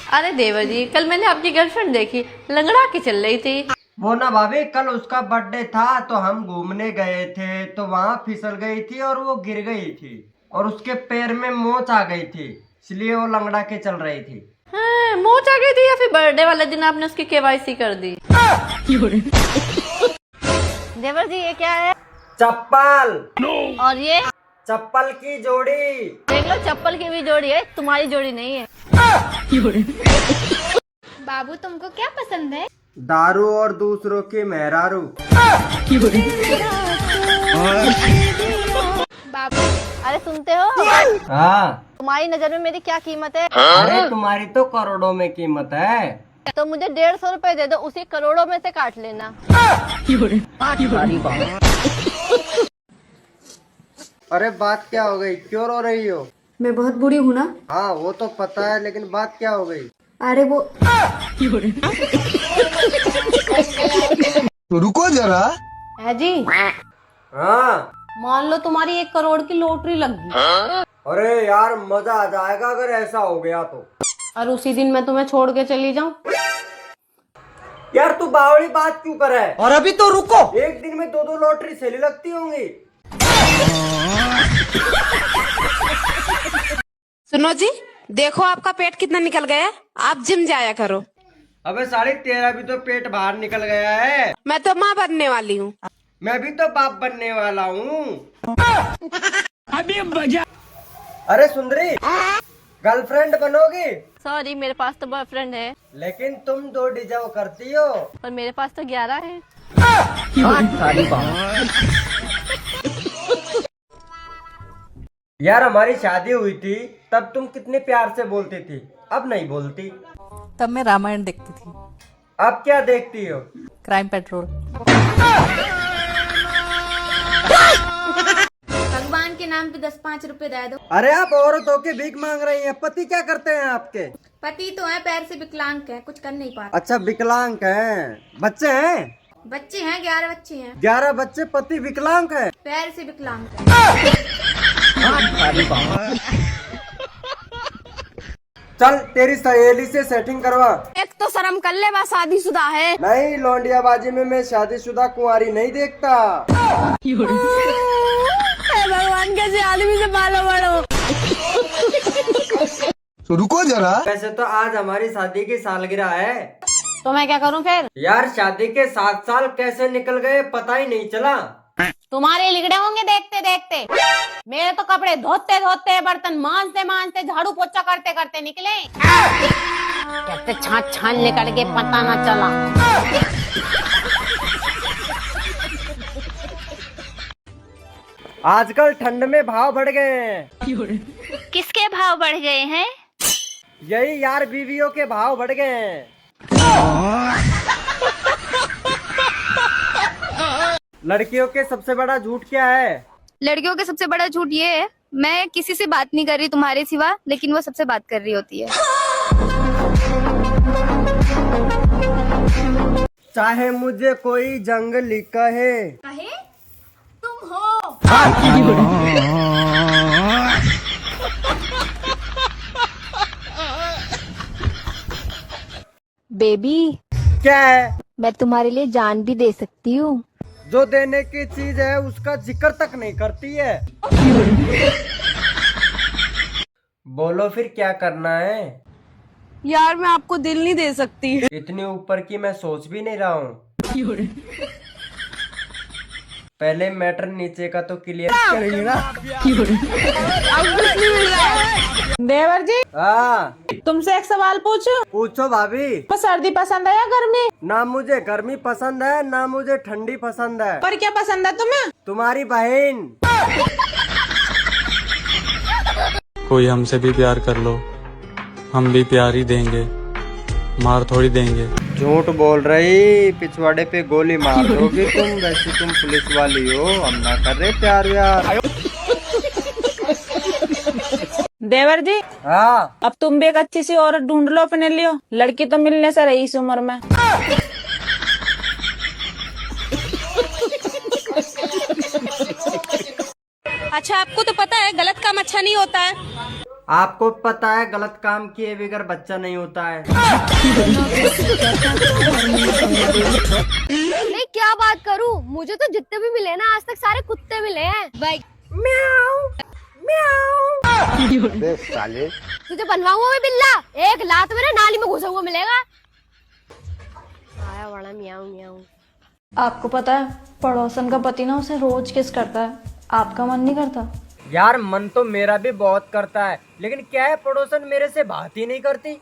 अरे देवर जी, कल मैंने आपकी गर्लफ्रेंड देखी, लंगड़ा के चल रही थी। वो ना भाभी, कल उसका बर्थडे था तो हम घूमने गए थे, तो वहाँ फिसल गई थी और वो गिर गई थी और उसके पैर में मोच आ गई थी, इसलिए वो लंगड़ा के चल रही थी। हाँ, मोच आ गई थी या फिर बर्थडे वाले दिन आपने उसकी केवाईसी कर दी? देवर जी, ये क्या है? चप्पल। और ये? चप्पल की जोड़ी। देख लो, चप्पल की भी जोड़ी है, तुम्हारी जोड़ी नहीं है। बाबू, तुमको क्या पसंद है? दारू और दूसरों की मेहरारू। बाबू, अरे सुनते हो? हाँ। तुम्हारी नजर में मेरी क्या कीमत है? अरे तुम्हारी तो करोड़ों में कीमत है। तो मुझे 150 रुपए दे दो, उसी करोड़ों में से काट लेना। अरे बात क्या हो गई, क्यों रो रही हो? मैं बहुत बुरी हूँ ना? हाँ वो तो पता है, लेकिन बात क्या हो गई? अरे वो रुको जरा। है जी, हाँ। मान लो तुम्हारी 1 करोड़ की लॉटरी लग गई। अरे यार, मजा आ जाएगा अगर ऐसा हो गया तो। और उसी दिन मैं तुम्हें छोड़ के चली जाऊं? यार तू बावली बात क्यों कर है? और अभी तो रुको। एक दिन में 2-2 लॉटरी सही लगती होंगी। सुनो जी, देखो आपका पेट कितना निकल गया, आप जिम जाया करो। अबे साली, तेरा भी तो पेट बाहर निकल गया है। मैं तो माँ बनने वाली हूँ। मैं भी तो बाप बनने वाला हूँ। अभी बजा। अरे सुंदरी, गर्लफ्रेंड बनोगी? सॉरी, मेरे पास तो बॉयफ्रेंड है। लेकिन तुम 2 डिजर्व करती हो। पर मेरे पास तो 11 है। यार हमारी शादी हुई थी तब तुम कितने प्यार से बोलती थी, अब नहीं बोलती। तब मैं रामायण देखती थी। अब क्या देखती हो? Crime petrol. भगवान के नाम पे 10-5 रुपए दे दो। अरे आप औरत होके भीख मांग रही हैं, पति क्या करते हैं आपके? पति तो है, पैर से विकलांग है, कुछ कर नहीं पाते। अच्छा, विकलांग हैं। बच्चे हैं? बच्चे हैं, 11 बच्चे हैं। 11 बच्चे, पति विकलांग है। पैर से विकलांग है। चल तेरी सहेली से सेटिंग करवा। एक तो शर्म कर ले, बस शादीशुदा है। नहीं, लौंडियाबाजी में मैं शादीशुदा कुंवारी नहीं देखता। भगवान, कैसे आदमी से पालो बड़ो। तो रुको जरा। वैसे तो आज हमारी शादी की सालगिरह है। तो मैं क्या करूं फिर? यार शादी के 7 साल कैसे निकल गए पता ही नहीं चला। तुम्हारे लिगड़े होंगे देखते देखते। मेरे तो कपड़े धोते धोते, बर्तन मांजते मांजते, झाड़ू पोछा करते करते निकले। कहते छाछ छान निकल के पता ना चला। आजकल ठंड में भाव बढ़ गए हैं। किसके भाव बढ़ गए हैं? यही यार, बीवियों के भाव बढ़ गए हैं। लड़कियों के सबसे बड़ा झूठ क्या है? लड़कियों के सबसे बड़ा झूठ ये है, मैं किसी से बात नहीं कर रही तुम्हारे सिवा, लेकिन वो सबसे बात कर रही होती है। चाहे मुझे कोई जंगली कहे। कहे तुम हो। बेबी, क्या है? मैं तुम्हारे लिए जान भी दे सकती हूँ। जो देने की चीज है उसका जिक्र तक नहीं करती है। बोलो फिर क्या करना है? यार मैं आपको दिल नहीं दे सकती। इतनी ऊपर की मैं सोच भी नहीं रहा हूँ। पहले मैटर नीचे का तो क्लियर करेंगे ना। देवर जी, हाँ तुमसे एक सवाल पूछूं? पूछो भाभी। सर्दी पसंद है या गर्मी? ना मुझे गर्मी पसंद है, ना मुझे ठंडी पसंद है। पर क्या पसंद है तुम्हें? तुम्हारी बहन। कोई हमसे भी प्यार कर लो, हम भी प्यार ही देंगे, मार थोड़ी देंगे। झूठ बोल रही, पिछवाड़े पे गोली मार दोगी तुम। वैसे तुम पुलिस वाली हो, हम ना कर रहे प्यार यार। देवर जी, हाँ अब तुम भी एक अच्छी सी औरत ढूंढ लो अपने लिए। लड़की तो मिलने से रही इस उम्र में। अच्छा, आपको तो पता है गलत काम अच्छा नहीं होता है। आपको पता है गलत काम किए बगैर बच्चा नहीं होता है। मैं क्या बात करूं, मुझे तो जितने भी मिले ना आज तक सारे कुत्ते मिले हैं भाई। म्याऊ म्याऊ। तुझे बनवाऊंगा मैं बिल्ला, एक लात मेरे नाली में घुसा हुआ मिलेगा। आया बड़ा म्याऊ म्याऊ। आपको पता है पड़ोसन का पति ना उसे रोज किस करता है, आपका मन नहीं करता? यार मन तो मेरा भी बहुत करता है, लेकिन क्या है पड़ोसन मेरे से बात ही नहीं करती।